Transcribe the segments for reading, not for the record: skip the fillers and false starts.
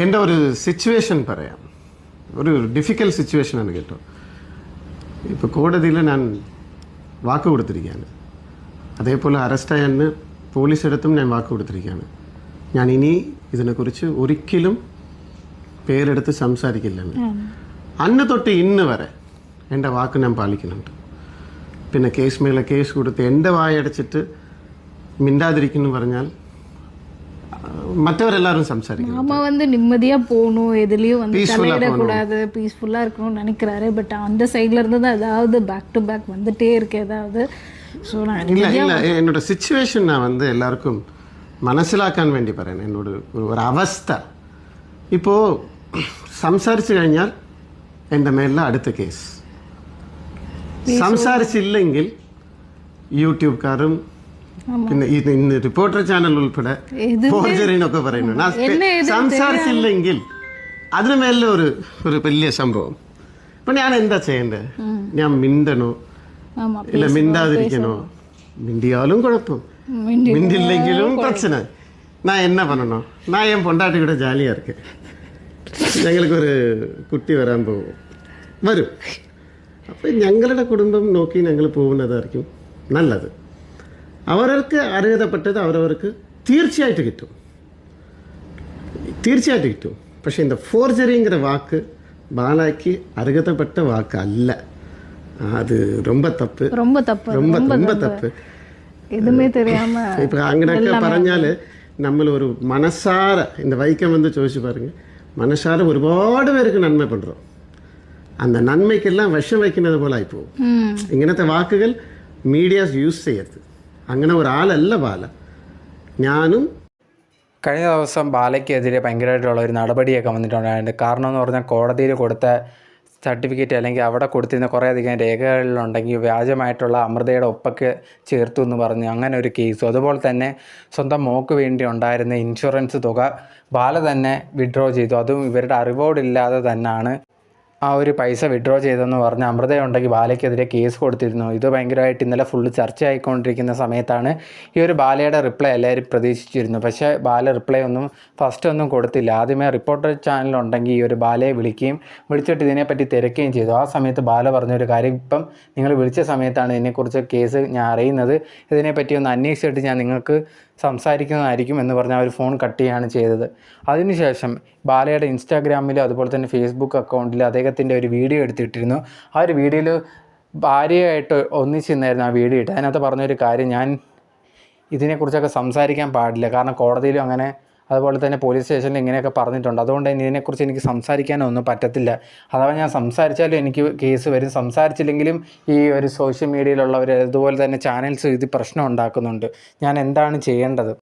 എൻ്റെ ഒരു സിറ്റുവേഷൻ പറയാം. ഒരു ഡിഫിക്കൽട്ട് സിറ്റുവേഷനാണ് കേട്ടോ. ഇപ്പോൾ കോടതിയിൽ ഞാൻ വാക്ക് കൊടുത്തിരിക്കുകയാണ്. അതേപോലെ അറസ്റ്റായെന്ന് പോലീസിടത്തും ഞാൻ വാക്ക് കൊടുത്തിരിക്കുകയാണ്. ഞാൻ ഇനി ഇതിനെക്കുറിച്ച് ഒരിക്കലും പേരെടുത്ത് സംസാരിക്കില്ലെന്ന്. അന്ന് തൊട്ട് ഇന്ന് വരെ എൻ്റെ വാക്ക് ഞാൻ പാലിക്കുന്നുണ്ട്. പിന്നെ കേസ് മേലെ കേസ് കൊടുത്ത് എൻ്റെ വായടച്ചിട്ട് മിണ്ടാതിരിക്കുന്നു പറഞ്ഞാൽ மற்றவரெல்லாரும் സംസാരിക്കും. நாம நிம்மதியா போகணும், எதுலயும் தலையிடக்கூடாது, பீஸ்ஃபுல்லா இருக்கணும்னு நினைக்கிறாரு. பட் அந்த சைட்ல இருந்து தான் ஏதாவது பேக் டு பேக் வந்துட்டே இருக்கு ஏதாவது. ஸோ நான் இல்லை என்னோட സിറ്റുവേഷൻ நான் எல்லாருக்கும் മനസ്സിലാക്കാൻ വേണ്ടി പറയുന്നത്. എന്നോട് ഒരു അവസ്ഥ ഇപ്പോൾ സംസാരിച്ചു കഴിഞ്ഞാൽ എൻ്റെ മേലിൽ അടുത്ത കേസ്, സംസാരിച്ചില്ലെങ്കിൽ യൂട്യൂബ്കാരും പിന്നെ ഇന്ന് റിപ്പോർട്ടർ ചാനൽ ഉൾപ്പെടെ ഫോർജറിനൊക്കെ പറയുന്നു. സംസാരിച്ചില്ലെങ്കിൽ അതിന് മേലെ ഒരു വലിയ സംഭവം. അപ്പൊ ഞാൻ എന്താ ചെയ്യേണ്ടത്? ഞാൻ മിണ്ടണോ ഇല്ല മിണ്ടാതിരിക്കണോ? മിണ്ടിയാലും കുഴപ്പം, മിണ്ടില്ലെങ്കിലും പ്രശ്നം. நான் என்ன பண்ணணும்? நான் என் பொண்டாட்டி கூட ஜாலியாக இருக்கேன். ഞങ്ങൾക്ക് ഒരു കുട്ടി വരാൻ വരും. അപ്പം ഞങ്ങളുടെ കുടുംബം നോക്കി ഞങ്ങൾ പോകുന്നതായിരിക്കും നല്ലത്. അവർക്ക് അർഹതപ്പെട്ടത് അവരവർക്ക് തീർച്ചയായിട്ടും കിട്ടും, തീർച്ചയായിട്ടും കിട്ടും. പക്ഷെ இந்த ഫോർജറിங்கிற വാക്ക് பாலாக்கு அருகதப்பட்ட வாக்கு அல்ல. அது ரொம்ப தப்பு, ரொம்ப தப்பு, ரொம்ப ரொம்ப தப்பு. எதுவுமே தெரியாம இப்போ അങ്ങനെയൊക്കെ പറഞ്ഞാൽ നമ്മൾ ഒരു മനസാര இந்த வைக்கம் ചോദിച്ചു பாருங்க, മനസാര ഒരുപാട് പേർക്ക് നന്മ പண்றோம். அந்த നന്മയ്ക്കെല്ലാം വിഷം വയ്ക്കുന്നത് പോലെ ആയിപ്പോവും ഇങ്ങനത്തെ വാക്കുകൾ. മീഡിയാസ് യൂസ് ചെയ്യരുത്. അങ്ങനെ ഒരാളല്ല ബാല. ഞാനും കഴിഞ്ഞ ദിവസം ബാലയ്ക്കെതിരെ ഭയങ്കരമായിട്ടുള്ള ഒരു നടപടിയൊക്കെ വന്നിട്ടുണ്ടായിരുന്നു. കാരണം എന്ന് പറഞ്ഞാൽ കോടതിയിൽ കൊടുത്ത സർട്ടിഫിക്കറ്റ് അല്ലെങ്കിൽ അവിടെ കൊടുത്തിരുന്ന കുറേയധികം രേഖകളിലുണ്ടെങ്കിൽ വ്യാജമായിട്ടുള്ള അമൃതയുടെ ഒപ്പൊക്കെ ചേർത്തു എന്ന് പറഞ്ഞ് അങ്ങനെ ഒരു കേസും, അതുപോലെ തന്നെ സ്വന്തം മോക്ക് വേണ്ടി ഉണ്ടായിരുന്ന ഇൻഷുറൻസ് തുക ബാല തന്നെ വിഡ്രോ ചെയ്തു. അതും ഇവരുടെ അറിവോടില്ലാതെ തന്നെയാണ് ആ ഒരു പൈസ വിഡ്രോ ചെയ്തെന്ന് പറഞ്ഞ് അമൃതയുണ്ടെങ്കിൽ ബാലയ്ക്കെതിരെ കേസ് കൊടുത്തിരുന്നു. ഇത് ഭയങ്കരമായിട്ട് ഇന്നലെ ഫുള്ള് ചർച്ചയായിക്കൊണ്ടിരിക്കുന്ന സമയത്താണ് ഈ ഒരു ബാലയുടെ റിപ്ലൈ എല്ലാവരും പ്രതീക്ഷിച്ചിരുന്നു. പക്ഷേ ബാല റിപ്ലൈ ഒന്നും ഫസ്റ്റ് ഒന്നും കൊടുത്തില്ല. ആദ്യമേ റിപ്പോർട്ടർ ചാനലുണ്ടെങ്കിൽ ഈ ഒരു ബാലയെ വിളിക്കുകയും വിളിച്ചിട്ട് ഇതിനെപ്പറ്റി തിരക്കുകയും ചെയ്തു. ആ സമയത്ത് ബാല പറഞ്ഞൊരു കാര്യം, ഇപ്പം നിങ്ങൾ വിളിച്ച സമയത്താണ് ഇതിനെക്കുറിച്ച് കേസ് ഞാൻ അറിയുന്നത്, ഇതിനെപ്പറ്റി ഒന്ന് അന്വേഷിച്ചിട്ട് ഞാൻ നിങ്ങൾക്ക് സംസാരിക്കുന്നതായിരിക്കും എന്ന് പറഞ്ഞ് അവർ ഫോൺ കട്ട് ചെയ്യുകയാണ് ചെയ്തത്. അതിനുശേഷം ബാലയുടെ ഇൻസ്റ്റാഗ്രാമിലും അതുപോലെ തന്നെ ഫേസ്ബുക്ക് അക്കൗണ്ടിൽ അദ്ദേഹത്തിൻ്റെ ഒരു വീഡിയോ എടുത്തിട്ടിരുന്നു. ആ ഒരു വീഡിയോയിൽ ഭാര്യയായിട്ട് ഒന്നിച്ച് നിന്നായിരുന്നു ആ വീഡിയോ ഇട്ട്. അതിനകത്ത് പറഞ്ഞൊരു കാര്യം, ഞാൻ ഇതിനെക്കുറിച്ചൊക്കെ സംസാരിക്കാൻ പാടില്ല, കാരണം കോടതിയിലും അങ്ങനെ അതുപോലെ തന്നെ പോലീസ് സ്റ്റേഷനിൽ ഇങ്ങനെയൊക്കെ പറഞ്ഞിട്ടുണ്ട്. അതുകൊണ്ട് തന്നെ ഇതിനെക്കുറിച്ച് എനിക്ക് സംസാരിക്കാനൊന്നും പറ്റത്തില്ല. അഥവാ ഞാൻ സംസാരിച്ചാലും എനിക്ക് കേസ് വരും. സംസാരിച്ചില്ലെങ്കിലും ഈ ഒരു സോഷ്യൽ മീഡിയയിലുള്ളവർ അതുപോലെ തന്നെ ചാനൽസ് ഇത് പ്രശ്നം ഉണ്ടാക്കുന്നുണ്ട്. ഞാൻ എന്താണ് ചെയ്യേണ്ടത്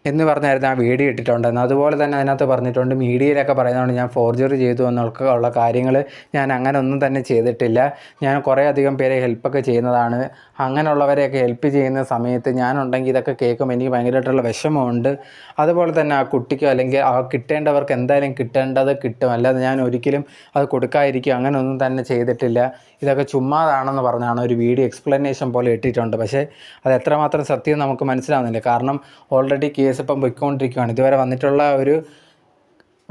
എന്ന് പറഞ്ഞായിരുന്നു ആ വീഡിയോ ഇട്ടിട്ടുണ്ടെന്ന്. അതുപോലെ തന്നെ അതിനകത്ത് പറഞ്ഞിട്ടുണ്ട്, മീഡിയയിലൊക്കെ പറയുന്നതുകൊണ്ട് ഞാൻ ഫോർജറി ചെയ്തു എന്നൊക്കെ ഉള്ള കാര്യങ്ങൾ ഞാൻ അങ്ങനെ ഒന്നും തന്നെ ചെയ്തിട്ടില്ല. ഞാൻ കുറേ അധികം പേരെ ഹെൽപ്പൊക്കെ ചെയ്യുന്നതാണ്. അങ്ങനെയുള്ളവരെയൊക്കെ ഹെൽപ്പ് ചെയ്യുന്ന സമയത്ത് ഞാനുണ്ടെങ്കിൽ ഇതൊക്കെ കേൾക്കുമ്പോൾ എനിക്ക് ഭയങ്കരമായിട്ടുള്ള വിഷമമുണ്ട്. അതുപോലെ തന്നെ ആ കുട്ടിക്കോ അല്ലെങ്കിൽ ആ കിട്ടേണ്ടവർക്ക് എന്തായാലും കിട്ടേണ്ടത് കിട്ടും, അല്ലാതെ ഞാൻ ഒരിക്കലും അത് കൊടുക്കാതിരിക്കും അങ്ങനെ ഒന്നും തന്നെ ചെയ്തിട്ടില്ല. ഇതൊക്കെ ചുമ്മാതാണെന്ന് പറഞ്ഞാണ് ഒരു വീഡിയോ എക്സ്പ്ലനേഷൻ പോലെ ഇട്ടിട്ടുണ്ട്. പക്ഷേ അത് എത്രമാത്രം സത്യം നമുക്ക് മനസ്സിലാവുന്നില്ല. കാരണം ഓൾറെഡി കേസ് ഇപ്പം പൊയ്ക്കൊണ്ടിരിക്കുകയാണ്. ഇതുവരെ വന്നിട്ടുള്ള ഒരു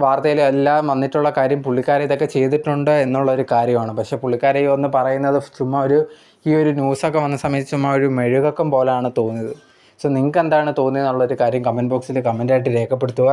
വാർത്തയിൽ എല്ലാം വന്നിട്ടുള്ള കാര്യം പുള്ളിക്കാരി ഇതൊക്കെ ചെയ്തിട്ടുണ്ട് എന്നുള്ളൊരു കാര്യമാണ്. പക്ഷേ പുള്ളിക്കാരി ഒന്ന് പറയുന്നത് ചുമ്മാ ഈ ഒരു ന്യൂസൊക്കെ വന്ന സമയത്ത് ചുമ്മാ ഒരു മെഴുകക്കം പോലെയാണ് തോന്നിയത്. സോ നിങ്ങൾക്ക് എന്താണ് തോന്നിയത് എന്നുള്ളൊരു കാര്യം കമൻറ്റ് ബോക്സിൽ കമൻറ്റായിട്ട് രേഖപ്പെടുത്തുക.